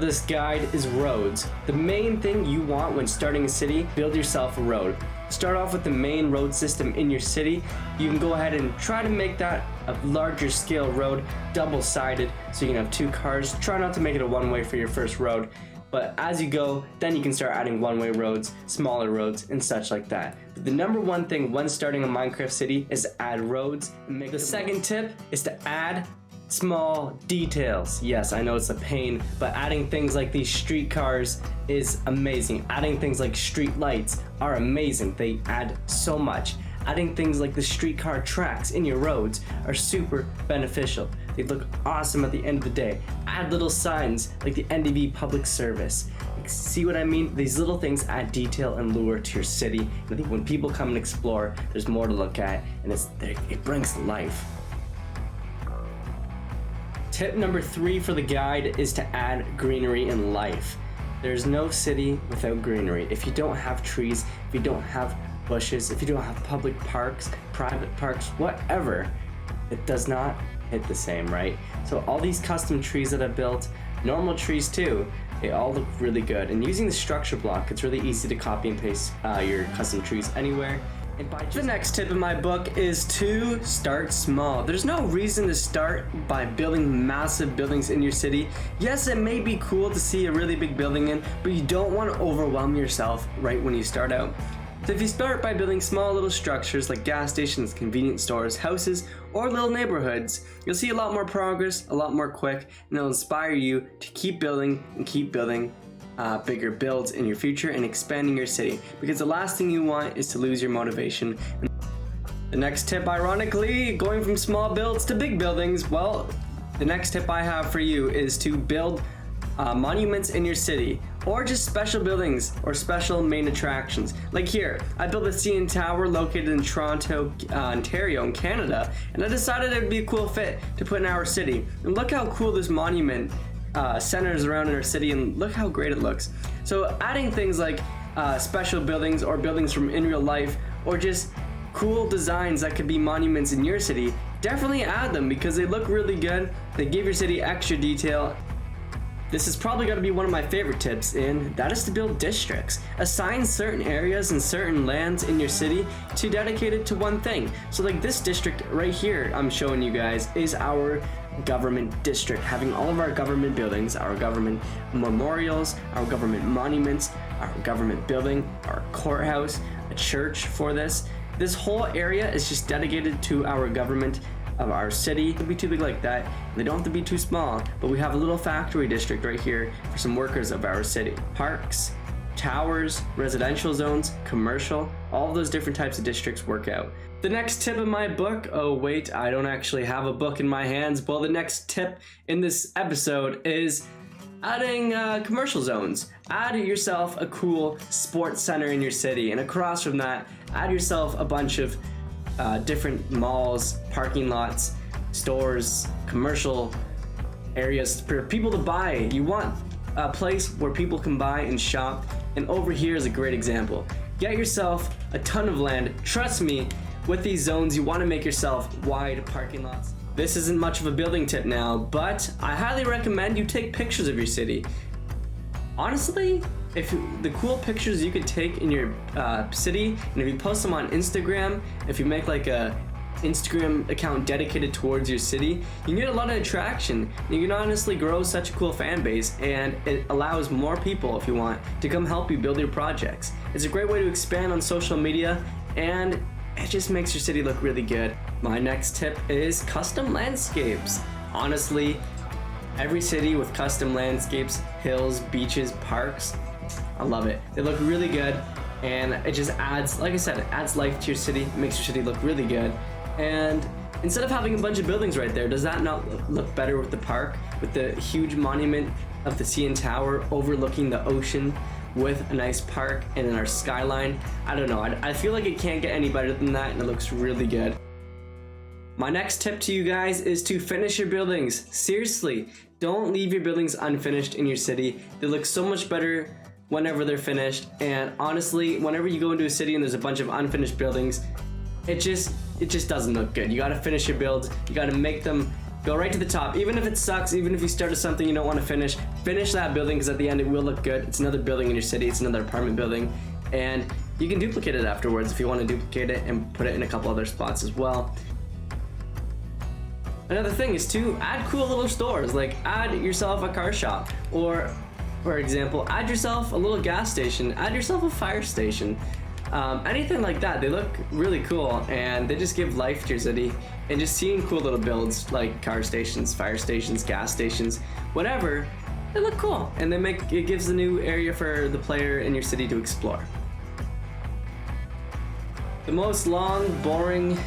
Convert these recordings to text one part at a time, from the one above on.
this guide is roads. The main thing you want when starting a city, build yourself a road. Start off with the main road system in your city. You can go ahead and try to make that a larger scale road, double-sided, so you can have two cars. Try not to make it a one-way for your first road. But as you go, then you can start adding one-way roads, smaller roads, and such like that. But the number one thing when starting a Minecraft city is to add roads. The second tip is to add small details. Yes, I know it's a pain, but adding things like these streetcars is amazing. Adding things like street lights are amazing. They add so much. Adding things like the streetcar tracks in your roads are super beneficial. They look awesome at the end of the day. Add little signs like the NDV public service. See what I mean? These little things add detail and lure to your city. And I think when people come and explore, there's more to look at, and it brings life. Tip number 3 for the guide is to add greenery and life. There's no city without greenery. If you don't have trees, if you don't have bushes, if you don't have public parks, private parks, whatever, it does not hit the same, right? So all these custom trees that I built, normal trees too, they all look really good. And using the structure block, it's really easy to copy and paste your custom trees anywhere. The next tip in my book is to start small. There's no reason to start by building massive buildings in your city. Yes, it may be cool to see a really big building in, but you don't want to overwhelm yourself right when you start out. So if you start by building small little structures like gas stations, convenience stores, houses, or little neighborhoods, you'll see a lot more progress, a lot more quick, and it'll inspire you to keep building and keep building bigger builds in your future and expanding your city, because the last thing you want is to lose your motivation. The next tip, ironically, going from small builds to big buildings, well, the next tip I have for you is to build monuments in your city, or just special buildings or special main attractions. Like here, I built the CN Tower located in Toronto, Ontario in Canada, and I decided it would be a cool fit to put in our city. And look how cool this monument centers around in our city, and look how great it looks. So adding things like special buildings or buildings from in real life, or just cool designs that could be monuments in your city, definitely add them because they look really good. They give your city extra detail. This is probably going to be one of my favorite tips, and that is to build districts. Assign certain areas and certain lands in your city to dedicate it to one thing. So like this district right here I'm showing you guys is our government district, having all of our government buildings, our government memorials, our government monuments, our government building, our courthouse, a church for this. This whole area is just dedicated to our government of our city. It could be too big like that. They don't have to be too small, but we have a little factory district right here for some workers of our city. Parks, towers, residential zones, commercial, all those different types of districts work out. The next tip in my book, oh wait, I don't actually have a book in my hands. Well, the next tip in this episode is adding commercial zones. Add yourself a cool sports center in your city, and across from that, add yourself a bunch of different malls, parking lots, stores, commercial areas for people to buy. You want a place where people can buy and shop, and over here is a great example. Get yourself a ton of land. Trust me, with these zones, you want to make yourself wide parking lots. This isn't much of a building tip now, but I highly recommend you take pictures of your city. Honestly, the cool pictures you could take in your city, and if you post them on Instagram, if you make like a Instagram account dedicated towards your city, you can get a lot of attraction. You can honestly grow such a cool fan base, and it allows more people, if you want, to come help you build your projects. It's a great way to expand on social media, and it just makes your city look really good. My next tip is custom landscapes. Honestly, every city with custom landscapes, hills, beaches, parks, I love it. They look really good, and it just adds, like I said, it adds life to your city, makes your city look really good. And instead of having a bunch of buildings right there, does that not look better with the park, with the huge monument of the CN Tower overlooking the ocean with a nice park and then our skyline? I don't know, I feel like it can't get any better than that, and it looks really good. My next tip to you guys is to finish your buildings. Seriously, don't leave your buildings unfinished in your city. They look so much better whenever they're finished, and honestly, whenever you go into a city and there's a bunch of unfinished buildings, it just doesn't look good. You gotta finish your builds, you gotta make them Go right to the top. Even if it sucks, even if you started something you don't want to finish that building, because at the end it will look good. It's another building in your city. It's another apartment building. And you can duplicate it afterwards if you want to duplicate it and put it in a couple other spots as well. Another thing is to add cool little stores, like add yourself a car shop, or for example, add yourself a little gas station, add yourself a fire station. Anything like that. They look really cool and they just give life to your city. And just seeing cool little builds like car stations, fire stations, gas stations, whatever, they look cool, and it gives a new area for the player in your city to explore. The most long, boring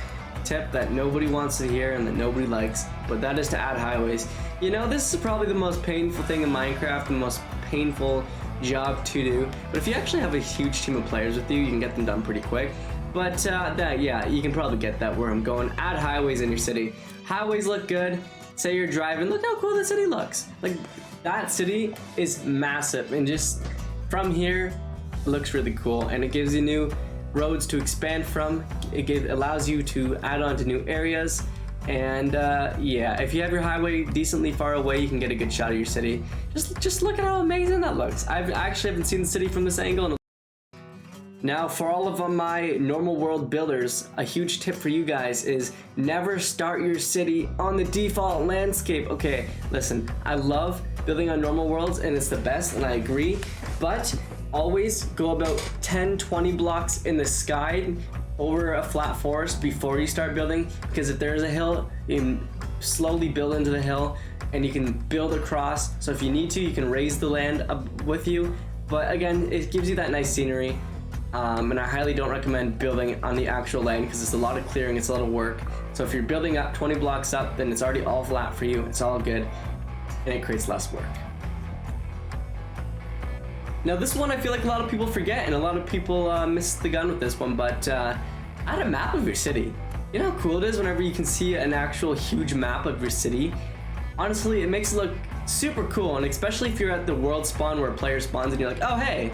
tip that nobody wants to hear and that nobody likes, but that is to add highways. You know, this is probably the most painful thing in Minecraft, the most painful job to do, but if you actually have a huge team of players with you, you can get them done pretty quick. But yeah, you can probably get that where I'm going. Add highways in your city. Highways look good. Say you're driving, look how cool the city looks. Like, that city is massive, and just from here it looks really cool, and it gives you new roads to expand from. It allows you to add on to new areas. And yeah, if you have your highway decently far away, you can get a good shot of your city. Just look at how amazing that looks. I actually haven't seen the city from this angle. Now, for all of my normal world builders, a huge tip for you guys is never start your city on the default landscape. Okay, listen, I love building on normal worlds and it's the best, and I agree, but always go about 10-20 blocks in the sky over a flat forest before you start building, because if there's a hill, you can slowly build into the hill and you can build across. So if you need to, you can raise the land up with you, but again, it gives you that nice scenery. And I highly don't recommend building on the actual land because it's a lot of clearing, it's a lot of work. So if you're building up 20 blocks up, then it's already all flat for you, it's all good, and it creates less work. Now this one I feel like a lot of people forget, and a lot of people miss the gun with this one, but add a map of your city. You know how cool it is whenever you can see an actual huge map of your city? Honestly, it makes it look super cool, and especially if you're at the world spawn where a player spawns and you're like, oh hey,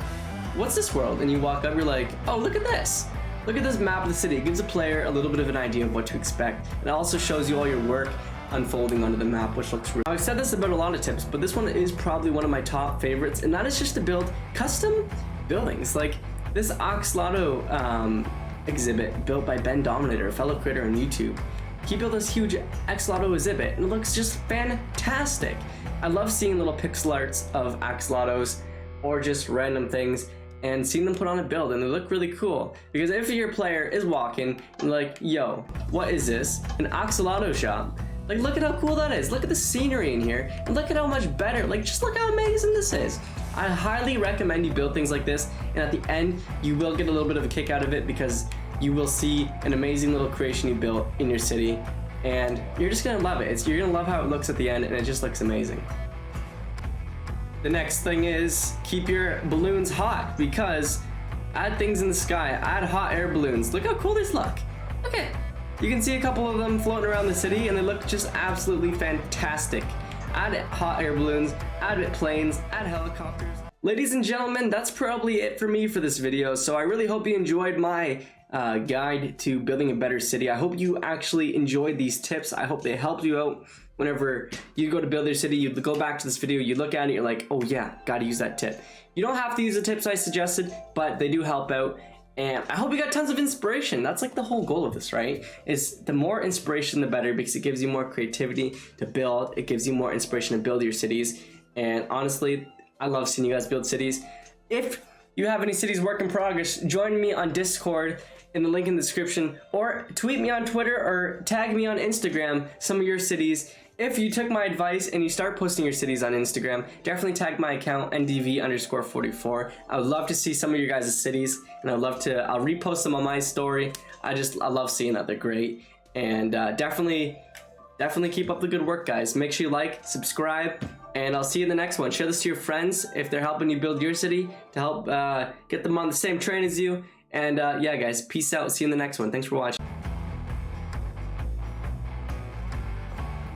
what's this world? And you walk up, you're like, oh, look at this. Look at this map of the city. It gives a player a little bit of an idea of what to expect. It also shows you all your work unfolding onto the map, which looks really... I've said this about a lot of tips, but this one is probably one of my top favorites, and that is just to build custom buildings. Like this Axolotl exhibit built by Ben Dominator, a fellow creator on YouTube. He built this huge axolotl exhibit, and it looks just fantastic. I love seeing little pixel arts of axolotls or just random things and seeing them put on a build, and they look really cool. Because if your player is walking and like, yo, what is this? An axolotl shop. Like, look at how cool that is. Look at the scenery in here, and look at how much better, like, just look how amazing this is. I highly recommend you build things like this, and at the end, you will get a little bit of a kick out of it because you will see an amazing little creation you built in your city, and you're just gonna love it. You're gonna love how it looks at the end, and it just looks amazing. The next thing is keep your balloons hot, because add things in the sky, add hot air balloons. Look how cool these look. Okay, you can see a couple of them floating around the city and they look just absolutely fantastic. Add hot air balloons, add planes, add helicopters. Ladies and gentlemen, that's probably it for me for this video. So I really hope you enjoyed my guide to building a better city. I hope you actually enjoyed these tips. I hope they helped you out. Whenever you go to build your city, you go back to this video, you look at it, you're like, oh yeah, gotta use that tip. You don't have to use the tips I suggested, but they do help out. And I hope you got tons of inspiration. That's like the whole goal of this, right? Is the more inspiration, the better, because it gives you more creativity to build. It gives you more inspiration to build your cities. And honestly, I love seeing you guys build cities. If you have any cities work in progress, join me on Discord in the link in the description, or tweet me on Twitter or tag me on Instagram some of your cities. If you took my advice and you start posting your cities on Instagram, definitely tag my account, ndv_44. I would love to see some of your guys' cities, and I'll repost them on my story. I love seeing that, they're great. And definitely keep up the good work, guys. Make sure you like, subscribe, and I'll see you in the next one. Share this to your friends if they're helping you build your city, to help get them on the same train as you. And yeah, guys, peace out. See you in the next one. Thanks for watching.